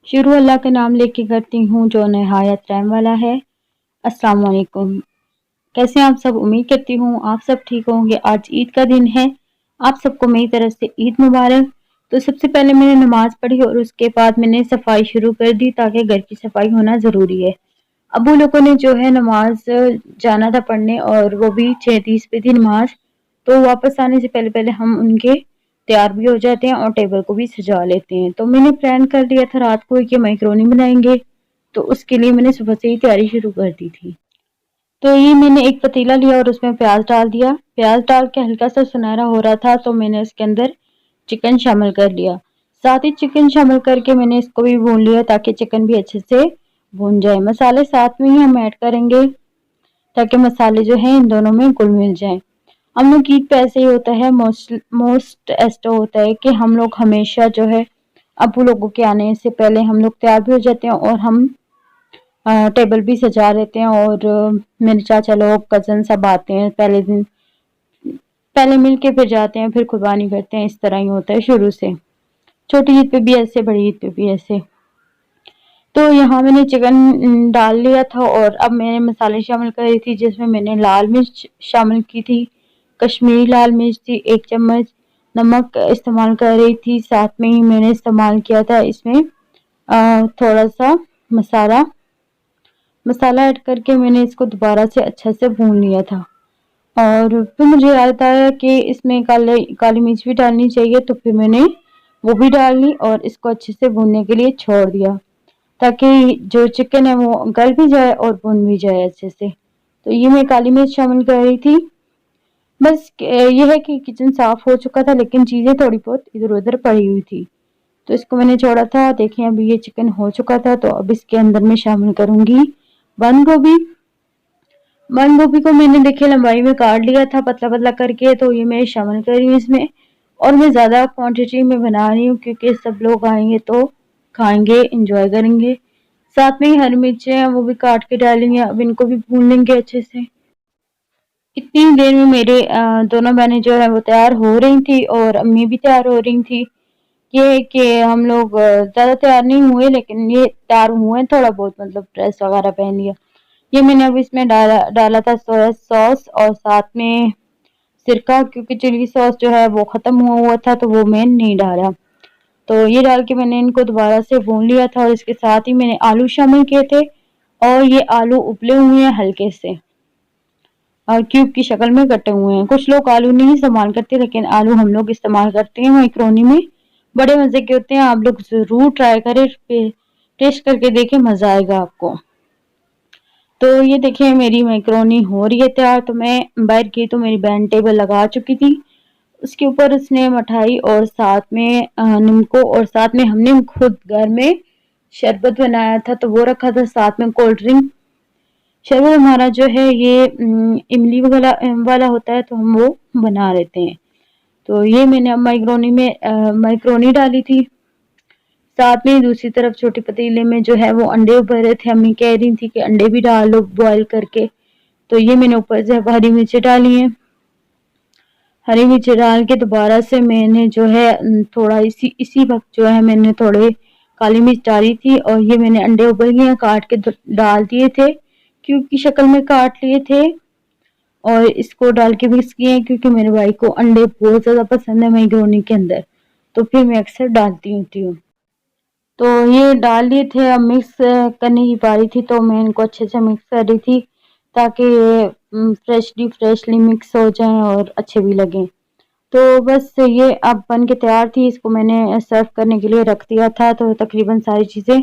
शुरू अल्लाह का नाम लेके करती हूँ जो नहायत रहम वाला है। अस्सलाम वालेकुम। कैसे हैं आप सब? उम्मीद करती हूँ आप सब ठीक होंगे। आज ईद का दिन है, आप सबको मेरी तरफ से ईद मुबारक। तो सबसे पहले मैंने नमाज पढ़ी और उसके बाद मैंने सफाई शुरू कर दी, ताकि घर की सफाई होना ज़रूरी है। अबू लोगों ने जो है नमाज जाना था पढ़ने, और वो भी 6:30 पे थी नमाज। तो वापस आने से पहले पहले हम उनके तैयार भी हो जाते हैं और टेबल को भी सजा लेते हैं। तो मैंने प्लान कर लिया था रात को कि मैक्रोनी बनाएंगे, तो उसके लिए मैंने सुबह से ही तैयारी शुरू कर दी थी। तो ये मैंने एक पतीला लिया और उसमें प्याज डाल दिया। प्याज डाल के हल्का सा सुनहरा हो रहा था तो मैंने उसके अंदर चिकन शामिल कर लिया। साथ ही चिकन शामिल करके मैंने इसको भी भून लिया, ताकि चिकन भी अच्छे से भून जाए। मसाले साथ में ही हम ऐड करेंगे, ताकि मसाले जो हैं इन दोनों में घुल मिल जाएं। हम लोग ईद पे ऐसे ही होता है, मोस्ट ऐसा होता है कि हम लोग हमेशा जो है अबू लोगों के आने से पहले हम लोग तैयार भी हो जाते हैं, और हम टेबल भी सजा लेते हैं। और मेरे चाचा लोग, कजन सब आते हैं पहले दिन, पहले मिल के फिर जाते हैं, फिर कुर्बानी करते हैं। इस तरह ही होता है शुरू से। छोटी ईद पे भी ऐसे, बड़ी ईद पे भी ऐसे। तो यहाँ मैंने चिकन डाल लिया था, और अब मैंने मसाले शामिल कर रही थी, जिसमें मैंने लाल मिर्च शामिल की थी, कश्मीरी लाल मिर्च थी 1 चम्मच, नमक इस्तेमाल कर रही थी। साथ में ही मैंने इस्तेमाल किया था इसमें थोड़ा सा मसाला मसाला ऐड करके मैंने इसको दोबारा से अच्छा से भून लिया था। और फिर मुझे याद आया कि इसमें काली मिर्च भी डालनी चाहिए, तो फिर मैंने वो भी डाल ली और इसको अच्छे से भूनने के लिए छोड़ दिया, ताकि जो चिकन है वो गल भी जाए और भुन भी जाए अच्छे से। तो ये मैं काली मिर्च शामिल कर रही थी। बस ये है कि किचन साफ हो चुका था, लेकिन चीज़ें थोड़ी बहुत इधर उधर पड़ी हुई थी, तो इसको मैंने छोड़ा था। देखें अभी ये चिकन हो चुका था, तो अब इसके अंदर मैं शामिल करूंगी बंद गोभी। बंद गोभी को मैंने देखे लंबाई में काट लिया था पतला पतला करके, तो ये मैं शामिल कर रही हूँ इसमें। और मैं ज़्यादा क्वांटिटी में बना रही हूँ, क्योंकि सब लोग आएंगे तो खाएंगे, इंजॉय करेंगे। साथ में ही हरी मिर्चें हैं वो भी काट के डालेंगे। अब इनको भी भून लेंगे अच्छे से। इतनी देर में मेरे दोनों बहनें जो है वो तैयार हो रही थी, और अम्मी भी तैयार हो रही थी। ये कि हम लोग ज़्यादा तैयार नहीं हुए, लेकिन ये तैयार हुए थोड़ा बहुत, मतलब ड्रेस वगैरह पहन लिया। ये मैंने अब इसमें डाला था सोया सॉस, और साथ में सिरका, क्योंकि चिली सॉस जो है वो ख़त्म हुआ हुआ था, तो वो मैं नहीं डाला। तो ये डाल के मैंने इनको दोबारा से भून लिया था, और इसके साथ ही मैंने आलू शामिल किए थे। और ये आलू उबले हुए हैं हल्के से, और क्यूब की शक्ल में कटे हुए हैं। कुछ लोग आलू नहीं इस्तेमाल करते, लेकिन आलू हम लोग इस्तेमाल करते हैं मैक्रोनी में। बड़े मज़े के होते हैं, आप लोग ज़रूर ट्राई करें, टेस्ट करके देखें, मज़ा आएगा आपको। तो ये देखिए मेरी मैक्रोनी हो रही है तैयार। तो मैं बाहर गई तो मेरी बहन टेबल लगा चुकी थी, उसके ऊपर उसने मिठाई और साथ में निम्को, और साथ में हमने खुद घर में शरबत बनाया था तो वो रखा था, साथ में कोल्ड ड्रिंक। शरबत हमारा जो है ये इमली वाला होता है, तो हम वो बना लेते हैं। तो ये मैंने अब मैक्रोनी में मैक्रोनी डाली थी। साथ में दूसरी तरफ छोटे पतीले में जो है वो अंडे उबल रहे थे। अम्मी कह रही थी कि अंडे भी डाल लो बॉईल करके। तो ये मैंने ऊपर से हरी मिर्चें डाली हैं। हरी मिर्च डाल के दोबारा से मैंने जो है थोड़ा इसी वक्त जो है मैंने थोड़े काली मिर्च डाली थी, और ये मैंने अंडे उबल गए काट के डाल दिए थे, क्यूब की शक्ल में काट लिए थे, और इसको डाल के मिक्स किए, क्योंकि मेरे भाई को अंडे बहुत ज़्यादा पसंद है मैक्रोनी के अंदर, तो फिर मैं अक्सर डालती होती हूँ। तो ये डाल लिए थे, अब मिक्स करने की बारी थी, तो मैं इनको अच्छे से मिक्स कर रही थी, ताकि ये फ्रेशली मिक्स हो जाएं और अच्छे भी लगें। तो बस ये अब बन के तैयार थी, इसको मैंने सर्व करने के लिए रख दिया था। तो तकरीबन सारी चीज़ें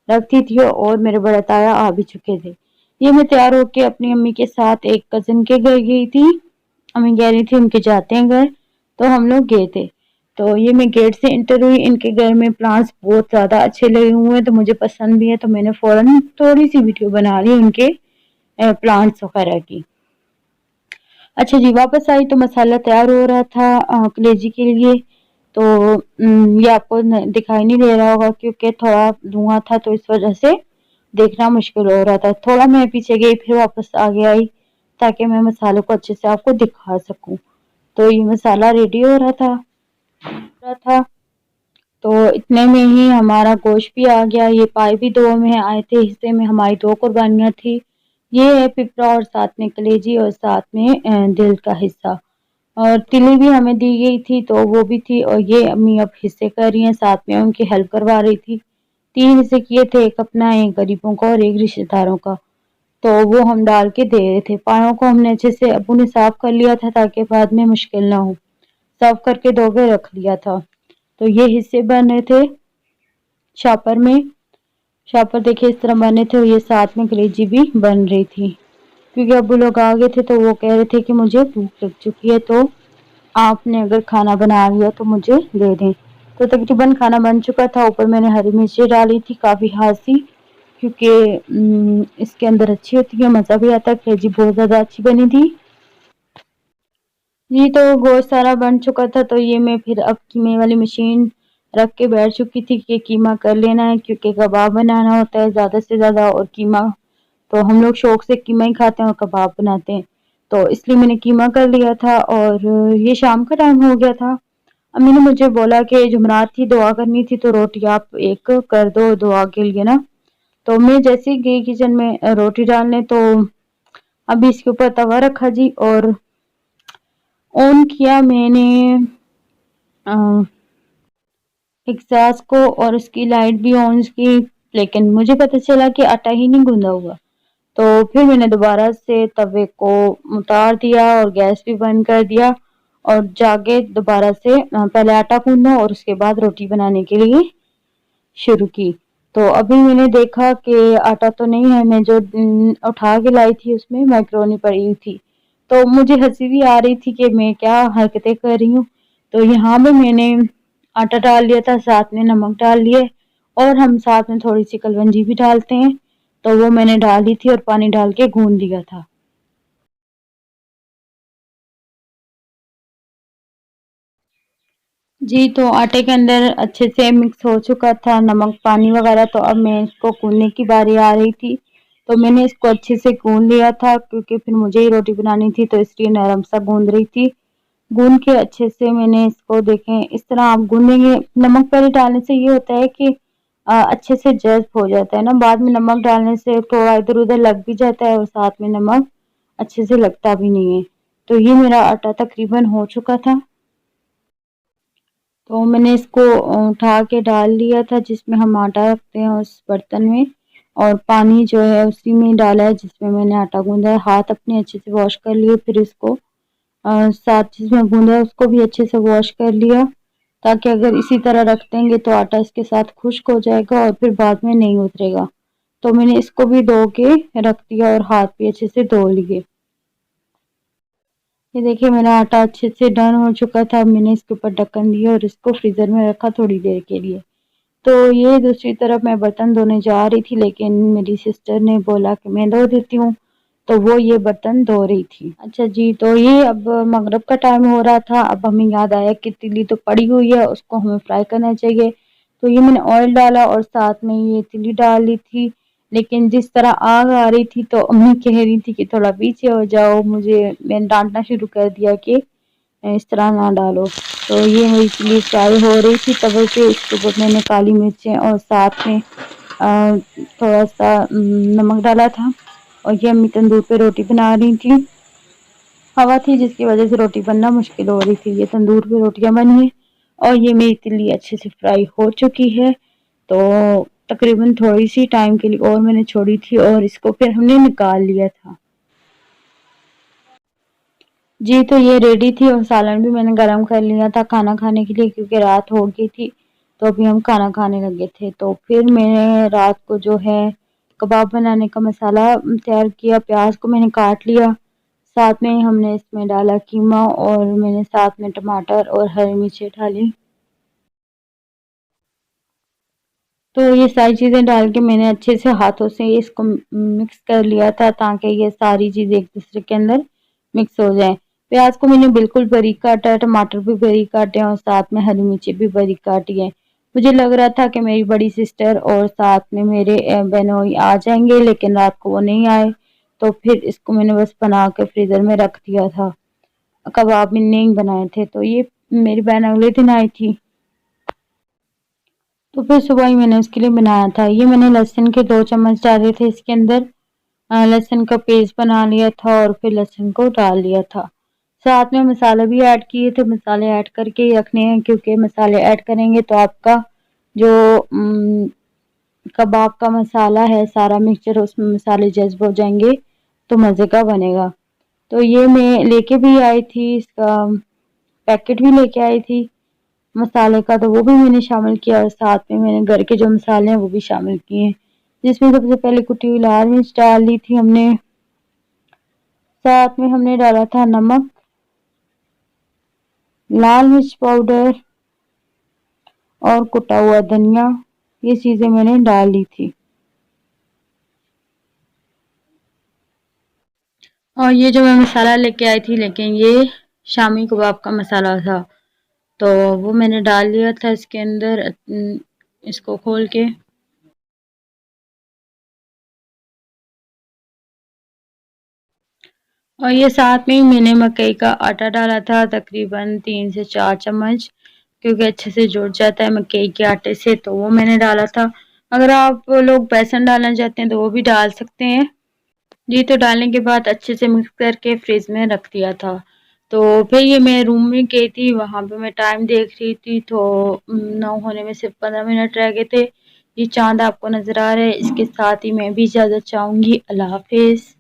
रख दी थी, और मेरे बड़े ताया आ भी चुके थे। ये मैं तैयार होके अपनी अम्मी के साथ एक कज़न के घर गई थी। अम्मी कह रही थी उनके जाते हैं घर, तो हम लोग गए थे। तो ये मैं गेट से इंटर हुई, इनके घर में प्लांट्स बहुत ज़्यादा अच्छे लगे हुए हैं, तो मुझे पसंद भी है, तो मैंने फ़ौरन थोड़ी सी वीडियो बना ली उनके प्लांट्स वगैरह की। अच्छा जी, वापस आई तो मसाला तैयार हो रहा था कलेजी के लिए। तो ये आपको दिखाई नहीं दे रहा होगा, क्योंकि थोड़ा धुआं था, तो इस वजह से देखना मुश्किल हो रहा था। थोड़ा मैं पीछे गई, फिर वापस आगे आई, ताकि मैं मसालों को अच्छे से आपको दिखा सकूं। तो ये मसाला रेडी हो रहा था। तो इतने में ही हमारा गोश्त भी आ गया। ये पाए भी 2 में आए थे, हिस्से में हमारी 2 कुर्बानियाँ थी। ये है पिपरा और साथ में कलेजी और साथ में दिल का हिस्सा। और तिली भी हमें दी गई थी तो वो भी थी, और ये अम्मी अब हिस्से कर रही हैं, साथ में उनकी हेल्प करवा रही थी। 3 हिस्से किए थे, एक अपना, एक गरीबों का और एक रिश्तेदारों का। तो वो हम डाल के दे रहे थे। पायों को हमने अच्छे से अब्बू ने साफ कर लिया था ताकि बाद में मुश्किल ना हो। साफ करके धो के रख लिया था। तो ये हिस्से बन रहे थे शापर में। शापर देखिए इस तरह बने थे, और ये साथ में कलेजी भी बन रही थी। क्योंकि अब्बू लोग आ गए थे तो वो कह रहे थे कि मुझे भूख लग चुकी है, तो आपने अगर खाना बना लिया तो मुझे दे दें। तो तकरीबन खाना बन चुका था। ऊपर मैंने हरी मिर्ची डाली थी काफ़ी खासी, क्योंकि इसके अंदर अच्छी होती है, मज़ा भी आता है। कलेजी बहुत ज़्यादा अच्छी बनी थी। जी, तो गोश्त सारा बन चुका था, तो ये मैं फिर अब कीमे वाली मशीन रख के बैठ चुकी थी कि कीमा कर लेना है, क्योंकि कबाब बनाना होता है ज़्यादा से ज़्यादा, और कीमा तो हम लोग शौक से कीमा ही खाते हैं और कबाब बनाते हैं। तो इसलिए मैंने कीमा कर लिया था, और ये शाम का टाइम हो गया था। अम्मी ने मुझे बोला कि जुमरात थी, दुआ करनी थी, तो रोटी आप एक कर दो दुआ के लिए ना। तो मैं जैसे ही गई किचन में रोटी डालने, तो अभी इसके ऊपर तवा रखा जी, और ऑन किया मैंने एग्जॉस्ट को, और उसकी लाइट भी ऑन की। लेकिन मुझे पता चला कि आटा ही नहीं गूंदा हुआ। तो फिर मैंने दोबारा से तवे को उतार दिया और गैस भी बंद कर दिया, और जाके दोबारा से पहले आटा गूंदा और उसके बाद रोटी बनाने के लिए शुरू की। तो अभी मैंने देखा कि आटा तो नहीं है। मैं जो उठा के लाई थी उसमें मैक्रोनी पड़ी हुई थी। तो मुझे हंसी भी आ रही थी कि मैं क्या हरकतें कर रही हूँ। तो यहाँ पे मैंने आटा डाल लिया था, साथ में नमक डाल लिए, और हम साथ में थोड़ी सी कलवंजी भी डालते हैं, तो वो मैंने डाली थी और पानी डाल के गूंद दिया था। जी, तो आटे के अंदर अच्छे से मिक्स हो चुका था नमक पानी वगैरह। तो अब मैं इसको गूंदने की बारी आ रही थी, तो मैंने इसको अच्छे से गूंद लिया था, क्योंकि फिर मुझे ही रोटी बनानी थी, तो इसलिए नरम सा गूंद रही थी। गूंद के अच्छे से मैंने इसको, देखें इस तरह आप गूंदेंगे। नमक पहले डालने से ये होता है कि अच्छे से जज्ब हो जाता है ना। बाद में नमक डालने से थोड़ा इधर उधर लग भी जाता है, और साथ में नमक अच्छे से लगता भी नहीं है। तो ये मेरा आटा तकरीबन हो चुका था। तो मैंने इसको उठा के डाल लिया था जिसमें हम आटा रखते हैं, उस बर्तन में, और पानी जो है उसी में डाला है जिसमें मैंने आटा गूंदा है। हाथ अपने अच्छे से वॉश कर लिए, फिर इसको साथ जिसमें गूंदा है उसको भी अच्छे से वॉश कर लिया, ताकि अगर इसी तरह रख देंगे तो आटा इसके साथ खुश्क हो जाएगा और फिर बाद में नहीं उतरेगा। तो मैंने इसको भी धो के रख दिया और हाथ भी अच्छे से धो लिए। ये देखिए मेरा आटा अच्छे से डन हो चुका था। मैंने इसके ऊपर ढक्कन दिया और इसको फ्रीज़र में रखा थोड़ी देर के लिए। तो ये दूसरी तरफ मैं बर्तन धोने जा रही थी, लेकिन मेरी सिस्टर ने बोला कि मैं धो देती हूँ, तो वो ये बर्तन धो रही थी। अच्छा जी, तो ये अब मगरिब का टाइम हो रहा था। अब हमें याद आया कि तिली तो पड़ी हुई है, उसको हमें फ्राई करना चाहिए। तो ये मैंने ऑयल डाला और साथ में ये तिली डाल ली थी। लेकिन जिस तरह आग आ रही थी तो अम्मी कह रही थी कि थोड़ा पीछे हो जाओ। मैंने डांटना शुरू कर दिया कि इस तरह ना डालो। तो ये मेरी चिल्ली फ्राई हो रही थी तवे पे। इसके ऊपर मैंने काली मिर्चें और साथ में थोड़ा सा नमक डाला था, और ये अम्मी तंदूर पे रोटी बना रही थी। हवा थी जिसकी वजह से रोटी बनना मुश्किल हो रही थी। ये तंदूर पे रोटियां बनी है, और ये मेरी तिल्ली अच्छे से फ्राई हो चुकी है। तो तकरीबन थोड़ी सी टाइम के लिए और मैंने छोड़ी थी, और इसको फिर हमने निकाल लिया था। जी, तो ये रेडी थी, और सालन भी मैंने गरम कर लिया था खाना खाने के लिए, क्योंकि रात हो गई थी। तो अभी हम खाना खाने लगे थे। तो फिर मैंने रात को जो है कबाब बनाने का मसाला तैयार किया। प्याज को मैंने काट लिया, साथ में हमने इसमें डाला कीमा, और मैंने साथ में टमाटर और हरी मिर्चें डाली। तो ये सारी चीज़ें डाल के मैंने अच्छे से हाथों से इसको मिक्स कर लिया था, ताकि ये सारी चीज़ें एक दूसरे के अंदर मिक्स हो जाए। प्याज को मैंने बिल्कुल बारीक काटा है, टमाटर भी बारीक काटे हैं, और साथ में हरी मिर्ची भी बारीक काटी है। मुझे लग रहा था कि मेरी बड़ी सिस्टर और साथ में मेरे बहनोई आ जाएंगे, लेकिन रात को वो नहीं आए। तो फिर इसको मैंने बस बना के फ्रीज़र में रख दिया था। कबाब मैंने नहीं बनाए थे। तो ये मेरी बहन अगले दिन आई थी। तो फिर सुबह ही मैंने उसके लिए बनाया था। ये मैंने लहसुन के 2 चम्मच डाले थे इसके अंदर। लहसुन का पेस्ट बना लिया था और फिर लहसुन को डाल लिया था। साथ में मसाले भी ऐड किए थे, मसाले ऐड करके ही रखने हैं क्योंकि मसाले ऐड करेंगे तो आपका जो कबाब का मसाला है सारा मिक्सचर उसमें मसाले जज्ब हो जाएंगे तो मज़े का बनेगा। तो ये मैं लेके भी आई थी, इसका पैकेट भी लेके आई थी मसाले का, तो वो भी मैंने शामिल किया और साथ में मैंने घर के जो मसाले हैं वो भी शामिल किए हैं, जिसमें सबसे पहले कुटी हुई लाल मिर्च डाल ली थी हमने। साथ में हमने डाला था नमक, लाल मिर्च पाउडर और कुटा हुआ धनिया। ये चीज़ें मैंने डाल ली थी। और ये जो मैं मसाला लेके आई थी, लेकिन ये शामी कबाब का मसाला था, तो वो मैंने डाल लिया था इसके अंदर। इसको खोल के और ये साथ में ही मैंने मकई का आटा डाला था, तकरीबन 3 से 4 चम्मच, क्योंकि अच्छे से जुड़ जाता है मकई के आटे से, तो वो मैंने डाला था। अगर आप लोग बेसन डालना चाहते हैं तो वो भी डाल सकते हैं जी। तो डालने के बाद अच्छे से मिक्स करके फ्रिज में रख दिया था। तो फिर ये मैं रूम में गई थी, वहाँ पे मैं टाइम देख रही थी तो 9 होने में सिर्फ 15 मिनट रह गए थे। ये चाँद आपको नज़र आ रहा है। इसके साथ ही मैं भी इजाज़त चाहूँगी। अल्लाह हाफिज़।